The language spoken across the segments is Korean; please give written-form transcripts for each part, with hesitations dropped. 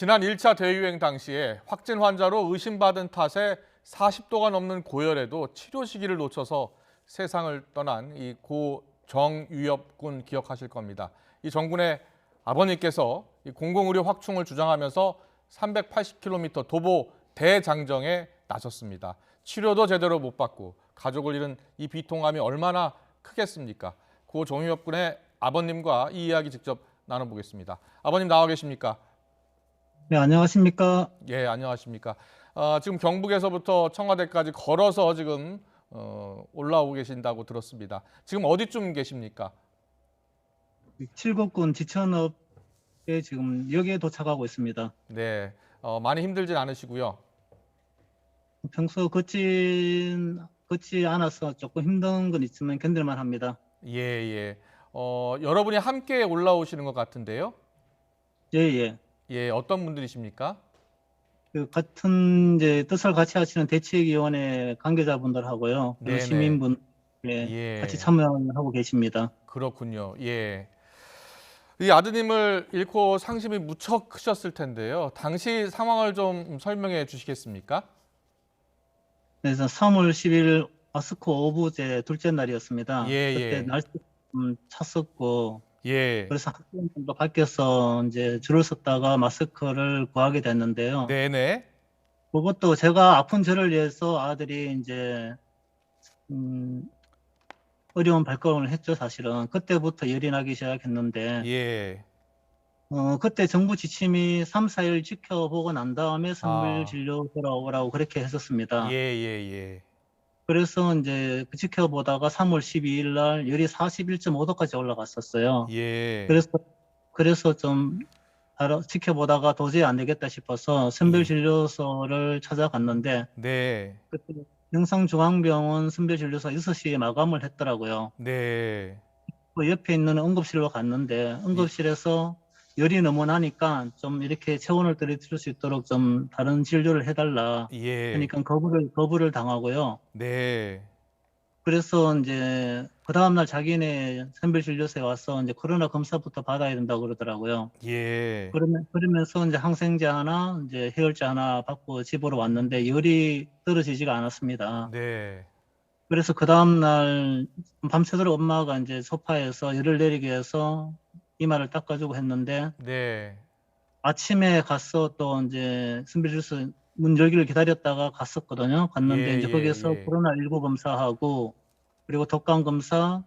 지난 1차 대유행 당시에 확진 환자로 의심받은 탓에 40도가 넘는 고열에도 치료 시기를 놓쳐서 세상을 떠난 이 고 정유엽 군 기억하실 겁니다. 이 정군의 아버님께서 이 공공의료 확충을 주장하면서 380km 도보 대장정에 나섰습니다. 치료도 제대로 못 받고 가족을 잃은 이 비통함이 얼마나 크겠습니까? 고 정유엽 군의 아버님과 이 이야기 직접 나눠보겠습니다. 아버님 나와 계십니까? 네, 안녕하십니까? 예, 안녕하십니까. 지금 경북에서부터 청와대까지 걸어서 지금 올라오고 계신다고 들었습니다. 지금 어디쯤 계십니까? 칠곡군 지천읍에 지금 역에 도착하고 있습니다. 네, 많이 힘들진 않으시고요. 평소 걷지 않아서 조금 힘든 건 있지만 견딜만 합니다. 예, 예. 여러분이 함께 올라오시는 것 같은데요. 예, 예. 예, 어떤 분들이십니까? 그 같은 이제 뜻을 같이 하시는 대책위원회 관계자분들하고요. 그리고 네네. 시민분 같이 예, 참여하고 계십니다. 그렇군요. 예. 이 아드님을 잃고 상심이 무척 크셨을 텐데요. 당시 상황을 좀 설명해 주시겠습니까? 그래서 3월 10일 마스코 오부제 둘째 예, 날이었습니다. 그때 예. 날씨 찼었고 예. 그래서 학생들도 밖에서 이제 줄을 섰다가 마스크를 구하게 됐는데요. 네네. 그것도 제가 아픈 저를 위해서 아들이 이제 음, 어려운 발걸음을 했죠, 사실은. 그때부터 열이 나기 시작했는데 예. 그때 정부 지침이 3, 4일 지켜보고 난 다음에 선별 아. 진료 돌아오라고 그렇게 예, 했었습니다. 예, 예. 그래서 이제 그 지켜보다가 3월 12일 날 열이 41.5도까지 올라갔었어요. 예. 그래서 좀 지켜보다가 도저히 안 되겠다 싶어서 예. 선별진료소를 찾아갔는데 네. 그때 영상중앙병원 선별진료소 6시에 마감을 했더라고요. 네. 그 옆에 있는 응급실로 갔는데 예. 응급실에서 열이 너무 나니까 좀 이렇게 체온을 떨어뜨릴 수 있도록 좀 다른 진료를 해달라 예. 하니까 거부를 당하고요. 네. 그래서 이제 그 다음날 자기네 선별진료소에 와서 이제 코로나 검사부터 받아야 된다고 그러더라고요. 예. 그러면서 이제 항생제 하나, 이제 해열제 하나 받고 집으로 왔는데 열이 떨어지지가 않았습니다. 네. 그래서 그 다음날 밤새도록 엄마가 이제 소파에서 열을 내리기 위해서 이마를 닦아주고 했는데 네. 아침에 가서 또 이제 선별진료소 문 열기를 기다렸다가 갔었거든요. 예, 갔는데 이제 예, 거기에서 예. 코로나19 검사하고 그리고 독감 검사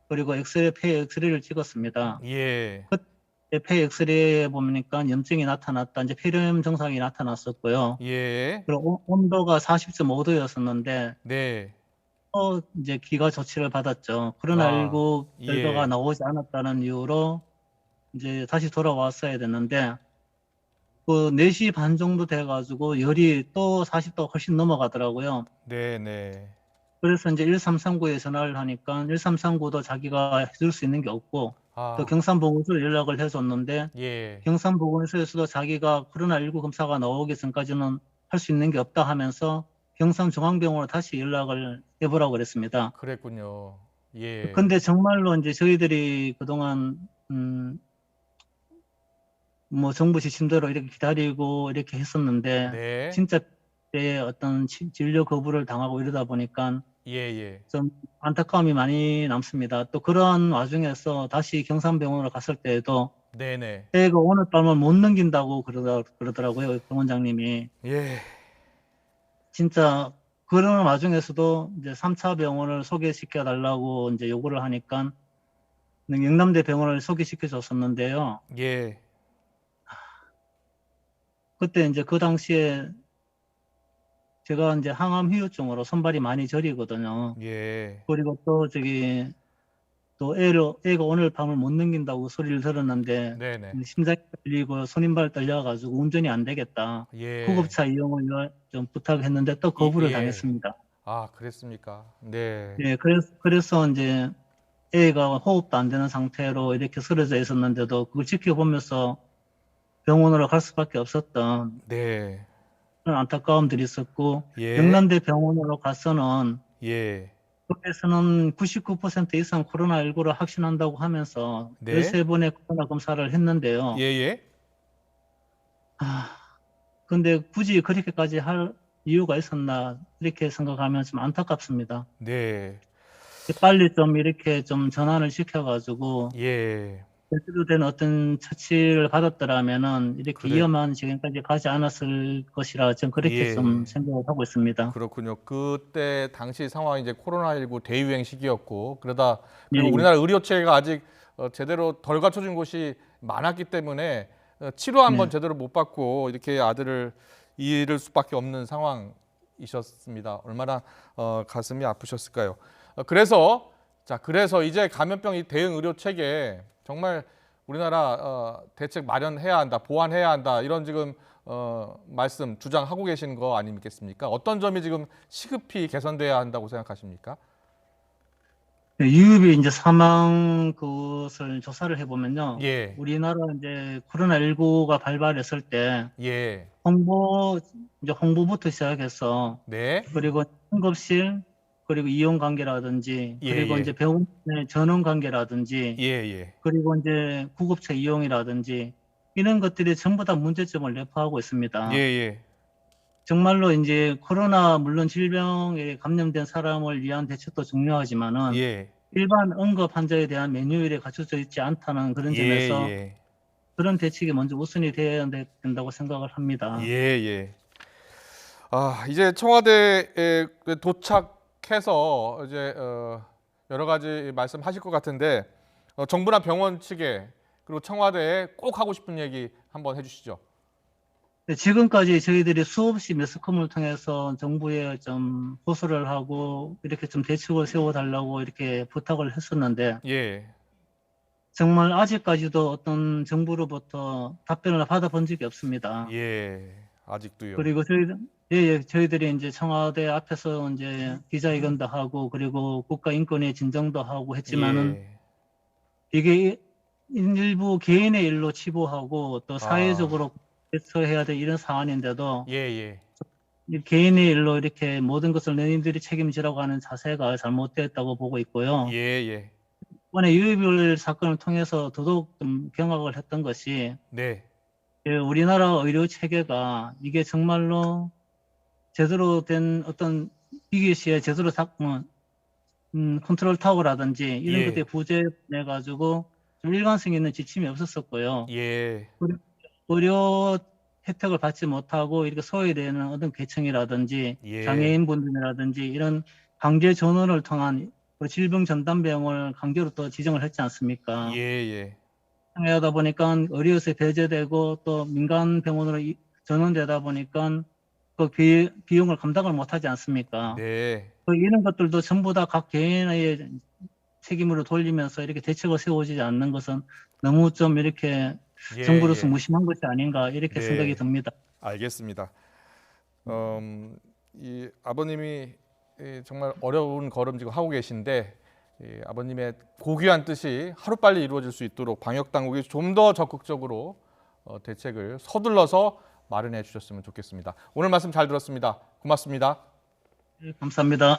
그리고 폐 엑스레이를 찍었습니다. 예. 그때 폐 엑스레이에 보니까 염증이 나타났다. 이제 폐렴 증상이 나타났었고요. 예. 그리고 온도가 40.5도였었는데 네. 이제 기가 조치를 받았죠. 아. 코로나19 결과가 예. 나오지 않았다는 이유로 이제 다시 돌아왔어야 됐는데 그 4시 반 정도 돼가지고 열이 또 40도가 훨씬 넘어가더라고요. 네, 네. 그래서 이제 1339에 전화를 하니까 1339도 자기가 해줄 수 있는 게 없고 또 아. 경산보건소에 연락을 해줬는데 예. 경산보건소에서도 자기가 코로나19 검사가 나오기 전까지는 할 수 있는 게 없다 하면서 경산중앙병원으로 다시 연락을 해보라고 그랬습니다. 그랬군요. 예. 근데 정말로 이제 저희들이 그동안 뭐 정부 지침대로 이렇게 기다리고 이렇게 했었는데 네. 진짜 때 어떤 진료 거부를 당하고 이러다 보니까 예, 예. 좀 안타까움이 많이 남습니다. 또 그러한 와중에서 다시 경산병원으로 갔을 때에도 네네. 애가 오늘 밤을 못 넘긴다고 그러더라고요, 병원장님이. 예. 진짜 그런 와중에서도 이제 3차 병원을 소개시켜 달라고 이제 요구를 하니까 영남대 병원을 소개시켜 줬었는데요. 예. 그때 이제 그 당시에 제가 이제 항암 후유증으로 손발이 많이 저리거든요. 예. 그리고 또 애가 오늘 밤을 못 넘긴다고 소리를 들었는데 네네. 심장이 떨리고 손발 떨려가지고 운전이 안 되겠다. 예. 구급차 이용을 좀 부탁했는데 또 이 거부를 예. 당했습니다. 아, 그랬습니까? 네. 예, 그래서 이제 애가 호흡도 안 되는 상태로 이렇게 쓰러져 있었는데도 그걸 지켜보면서 병원으로 갈 수밖에 없었던 네. 그런 안타까움들이 있었고 예. 영남대 병원으로 가서는 예. 거기에서는 99% 이상 코로나19를 확진한다고 하면서 네. 13번의 코로나 검사를 했는데요. 예예. 근데 굳이 그렇게까지 할 이유가 있었나 이렇게 생각하면 좀 안타깝습니다. 네. 빨리 좀 이렇게 좀 전환을 시켜가지고 예. 제대로 된 어떤 처치를 받았더라면은 이렇게 그래. 위험한 지경까지 가지 않았을 것이라 전 그렇게 좀 예. 생각을 하고 있습니다. 그렇군요. 그때 당시 상황이 이제 코로나19 대유행 시기였고 예, 그리고 우리나라 의료 체계가 아직 제대로 덜 갖춰진 곳이 많았기 때문에 치료 한번 네. 제대로 못 받고 이렇게 아들을 잃을 수밖에 없는 상황이셨습니다. 얼마나 가슴이 아프셨을까요? 그래서 이제 감염병 이 대응 의료 체계 정말 우리나라 대책 마련해야 한다, 보완해야 한다 이런 지금 말씀 주장하고 계신 거 아니겠습니까? 어떤 점이 지금 시급히 개선돼야 한다고 생각하십니까? 네, 유급이 이제 사망 그것을 조사를 해보면요. 예, 우리나라 이제 코로나19가 발발했을 때 예, 홍보부터 시작해서 네, 그리고 응급실 그리고 이용 관계라든지 예, 그리고 이제 예, 병원의 전원 관계라든지 예, 예, 그리고 이제 구급차 이용이라든지 이런 것들이 전부 다 문제점을 내포하고 예, 있습니다. 예, 정말로 이제 코로나 물론 질병에 감염된 사람을 위한 대책도 중요하지만은 예, 일반 응급 환자에 대한 메뉴율이 갖춰져 있지 않다는 그런 예, 점에서 예, 그런 대책이 먼저 우선이 되어야 된다고 생각을 예, 합니다. 예. 이제 청와대에 도착해서 이제 여러 가지 말씀하실 것 같은데 정부나 병원 측에 그리고 청와대에 꼭 하고 싶은 얘기 한번 해주시죠. 네, 지금까지 저희들이 수없이 매스컴을 통해서 정부에 좀 호소를 하고 이렇게 좀 대책을 세워달라고 이렇게 부탁을 했었는데 예, 정말 아직까지도 어떤 정부로부터 답변을 받아본 적이 없습니다. 예, 아직도요. 그리고 저희들이 이제 청와대 앞에서 이제 기자회견도 하고 그리고 국가인권위 진정도 하고 했지만은 예, 이게 일부 개인의 일로 치부하고 또 아, 사회적으로 대처해야 될 이런 사안인데도 예, 예, 이 개인의 일로 이렇게 모든 것을 너희들이 책임지라고 하는 자세가 잘못됐다고 보고 있고요. 예, 예, 이번에 유해별 사건을 통해서 더더욱 좀 경악을 했던 것이 네, 우리나라 의료 체계가 이게 정말로 제대로 된 어떤 비교시에 제대로 컨트롤 타워라든지 이런 것들에 예, 부재해 가지고 좀 일관성 있는 지침이 없었었고요. 예, 의료 혜택을 받지 못하고 이렇게 소외되는 어떤 계층이라든지 예, 장애인분들이라든지 이런 강제 전원을 통한 질병전담병을 강제로 또 지정을 했지 예, 않습니까? 예, 하다 보니까 의료에서 배제되고 또 민간 병원으로 전원되다 보니까 그 비용을 감당을 못하지 않습니까? 네, 이런 것들도 전부 다 각 개인의 책임으로 돌리면서 이렇게 대책을 세워지지 않는 것은 너무 좀 이렇게 예, 정부로서 예, 무심한 것이 아닌가 이렇게 생각이 네, 듭니다. 알겠습니다. 이 아버님이 정말 어려운 걸음 지금 하고 계신데 아버님의 고귀한 뜻이 하루빨리 이루어질 수 있도록 방역 당국이 좀 더 적극적으로 대책을 서둘러서 마련해 주셨으면 좋겠습니다. 오늘 말씀 잘 들었습니다. 고맙습니다. 감사합니다.